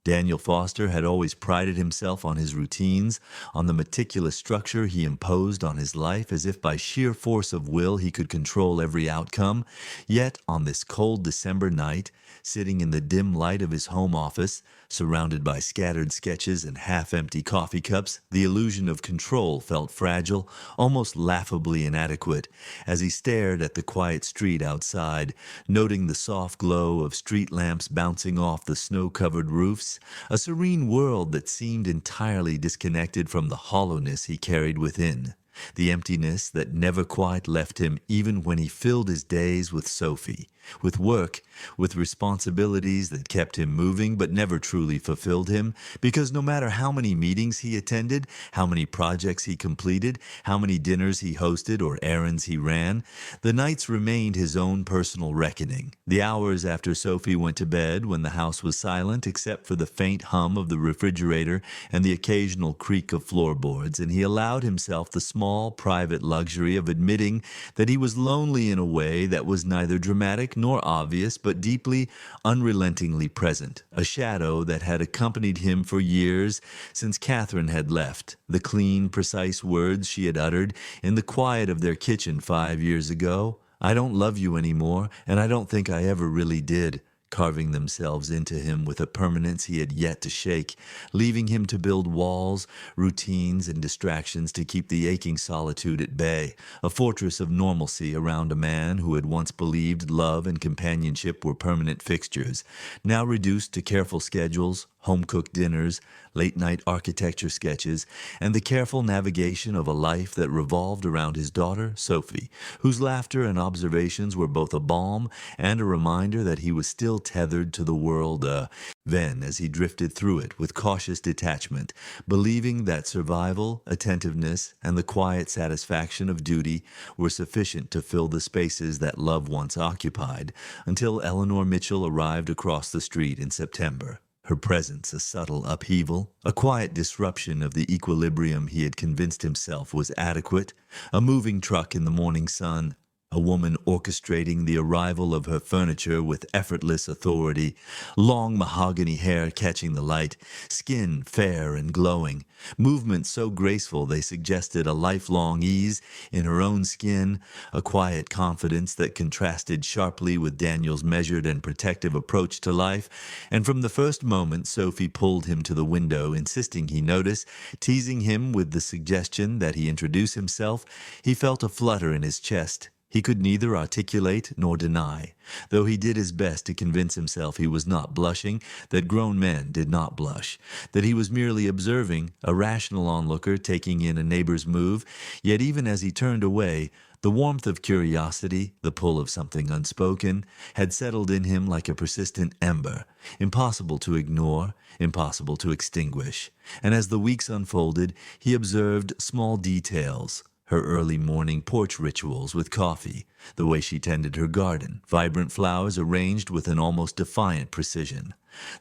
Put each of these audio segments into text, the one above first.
Daniel Foster had always prided himself on his routines, on the meticulous structure he imposed on his life as if by sheer force of will he could control every outcome. Yet on this cold December night, sitting in the dim light of his home office, surrounded by scattered sketches and half-empty coffee cups, the illusion of control felt fragile, almost laughably inadequate, as he stared at the quiet street outside, noting the soft glow of street lamps bouncing off the snow-covered roofs, a serene world that seemed entirely disconnected from the hollowness he carried within, the emptiness that never quite left him even when he filled his days with Sophie, with work, with responsibilities that kept him moving but never truly fulfilled him, because no matter how many meetings he attended, how many projects he completed, how many dinners he hosted or errands he ran, the nights remained his own personal reckoning. The hours after Sophie went to bed, when the house was silent except for the faint hum of the refrigerator and the occasional creak of floorboards, and he allowed himself the small private luxury of admitting that he was lonely in a way that was neither dramatic nor obvious, but deeply, unrelentingly present, a shadow that had accompanied him for years since Catherine had left, the clean, precise words she had uttered in the quiet of their kitchen 5 years ago. "I don't love you anymore, and I don't think I ever really did," carving themselves into him with a permanence he had yet to shake, leaving him to build walls, routines, and distractions to keep the aching solitude at bay, a fortress of normalcy around a man who had once believed love and companionship were permanent fixtures, now reduced to careful schedules, home-cooked dinners, late-night architecture sketches, and the careful navigation of a life that revolved around his daughter, Sophie, whose laughter and observations were both a balm and a reminder that he was still tethered to the world. Then, as he drifted through it with cautious detachment, believing that survival, attentiveness, and the quiet satisfaction of duty were sufficient to fill the spaces that love once occupied, until Eleanor Mitchell arrived across the street in September. Her presence a subtle upheaval, a quiet disruption of the equilibrium he had convinced himself was adequate, a moving truck in the morning sun, a woman orchestrating the arrival of her furniture with effortless authority, long mahogany hair catching the light, skin fair and glowing, movements so graceful they suggested a lifelong ease in her own skin, a quiet confidence that contrasted sharply with Daniel's measured and protective approach to life, and from the first moment Sophie pulled him to the window, insisting he notice, teasing him with the suggestion that he introduce himself, he felt a flutter in his chest. He could neither articulate nor deny, though he did his best to convince himself he was not blushing, that grown men did not blush, that he was merely observing, a rational onlooker taking in a neighbor's move, yet even as he turned away, the warmth of curiosity, the pull of something unspoken, had settled in him like a persistent ember, impossible to ignore, impossible to extinguish. And as the weeks unfolded, he observed small details, her early morning porch rituals with coffee, the way she tended her garden, vibrant flowers arranged with an almost defiant precision,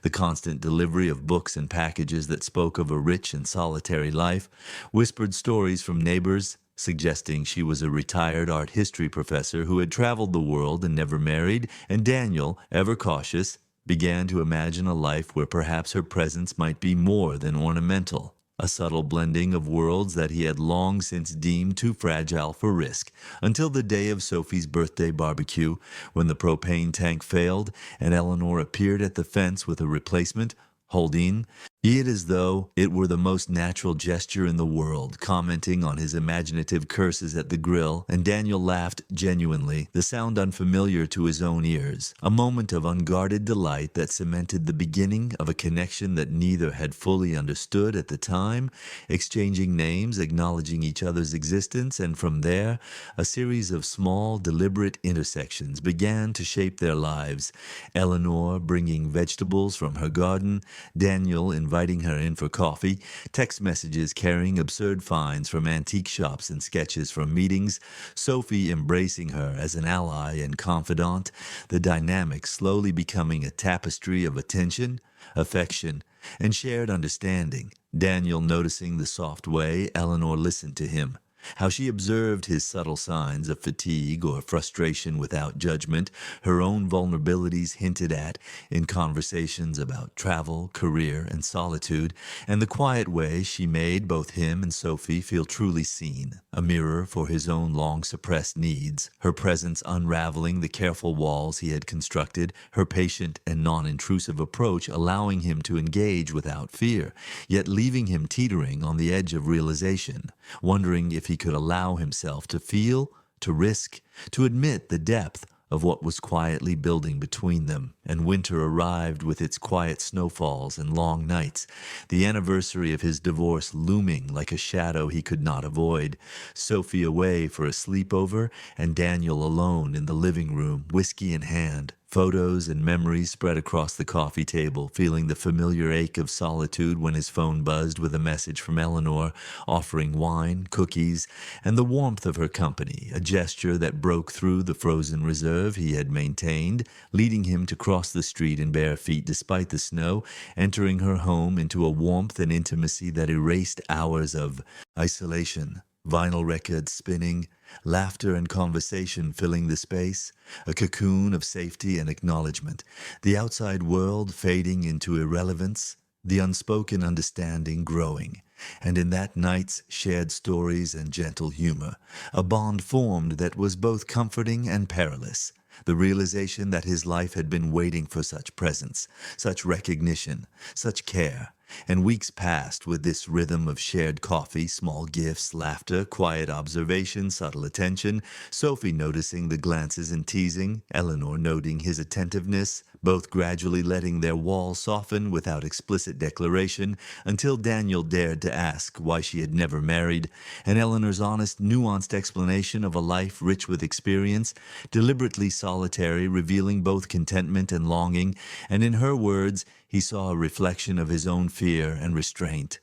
the constant delivery of books and packages that spoke of a rich and solitary life, whispered stories from neighbors, suggesting she was a retired art history professor who had traveled the world and never married, and Daniel, ever cautious, began to imagine a life where perhaps her presence might be more than ornamental. A subtle blending of worlds that he had long since deemed too fragile for risk, until the day of Sophie's birthday barbecue, when the propane tank failed and Eleanor appeared at the fence with a replacement, holding, be it as though it were the most natural gesture in the world, commenting on his imaginative curses at the grill, and Daniel laughed genuinely, the sound unfamiliar to his own ears, a moment of unguarded delight that cemented the beginning of a connection that neither had fully understood at the time, exchanging names, acknowledging each other's existence, and from there, a series of small, deliberate intersections began to shape their lives, Eleanor bringing vegetables from her garden, Daniel inviting her in for coffee, text messages carrying absurd finds from antique shops and sketches from meetings, Sophie embracing her as an ally and confidant, the dynamic slowly becoming a tapestry of attention, affection, and shared understanding, Daniel noticing the soft way Eleanor listened to him, how she observed his subtle signs of fatigue or frustration without judgment, her own vulnerabilities hinted at in conversations about travel, career, and solitude, and the quiet way she made both him and Sophie feel truly seen, a mirror for his own long-suppressed needs, her presence unraveling the careful walls he had constructed, her patient and non-intrusive approach allowing him to engage without fear, yet leaving him teetering on the edge of realization, wondering if he could allow himself to feel, to risk, to admit the depth of what was quietly building between them. And winter arrived with its quiet snowfalls and long nights, the anniversary of his divorce looming like a shadow he could not avoid, Sophie away for a sleepover, and Daniel alone in the living room, whiskey in hand. Photos and memories spread across the coffee table, feeling the familiar ache of solitude when his phone buzzed with a message from Eleanor, offering wine, cookies, and the warmth of her company, a gesture that broke through the frozen reserve he had maintained, leading him to cross the street in bare feet despite the snow, entering her home into a warmth and intimacy that erased hours of isolation. Vinyl records spinning, laughter and conversation filling the space, a cocoon of safety and acknowledgement, the outside world fading into irrelevance, the unspoken understanding growing, and in that night's shared stories and gentle humor, a bond formed that was both comforting and perilous. The realization that his life had been waiting for such presence, such recognition, such care. And weeks passed with this rhythm of shared coffee, small gifts, laughter, quiet observation, subtle attention, Sophie noticing the glances and teasing, Eleanor noting his attentiveness, both gradually letting their walls soften without explicit declaration, until Daniel dared to ask why she had never married, and Eleanor's honest, nuanced explanation of a life rich with experience, deliberately solitary, revealing both contentment and longing, and in her words, he saw a reflection of his own fear and restraint.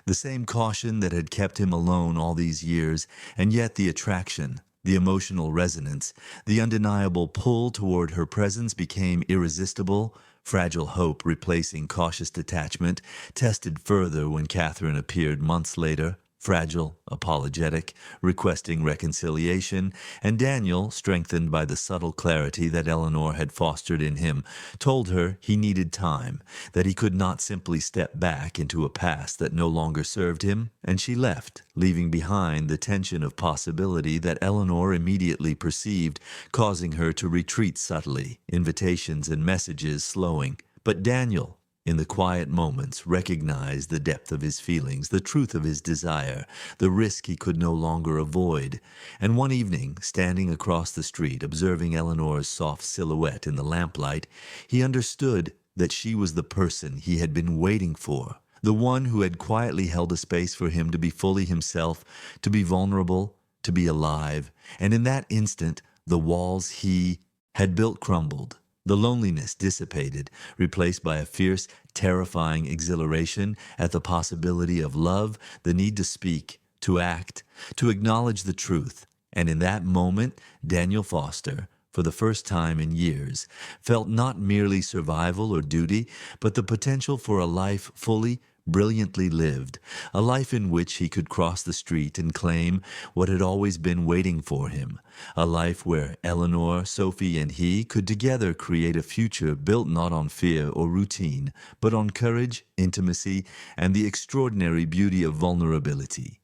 The same caution that had kept him alone all these years, and yet the attraction, the emotional resonance, the undeniable pull toward her presence became irresistible, fragile hope replacing cautious detachment, tested further when Catherine appeared months later, fragile, apologetic, requesting reconciliation, and Daniel, strengthened by the subtle clarity that Eleanor had fostered in him, told her he needed time, that he could not simply step back into a past that no longer served him, and she left, leaving behind the tension of possibility that Eleanor immediately perceived, causing her to retreat subtly, invitations and messages slowing. But Daniel, in the quiet moments, recognized the depth of his feelings, the truth of his desire, the risk he could no longer avoid. And one evening, standing across the street, observing Eleanor's soft silhouette in the lamplight, he understood that she was the person he had been waiting for, the one who had quietly held a space for him to be fully himself, to be vulnerable, to be alive. And in that instant, the walls he had built crumbled. The loneliness dissipated, replaced by a fierce, terrifying exhilaration at the possibility of love, the need to speak, to act, to acknowledge the truth. And in that moment, Daniel Foster, for the first time in years, felt not merely survival or duty, but the potential for a life fully, brilliantly lived, a life in which he could cross the street and claim what had always been waiting for him, a life where Eleanor, Sophie, and he could together create a future built not on fear or routine, but on courage, intimacy, and the extraordinary beauty of vulnerability.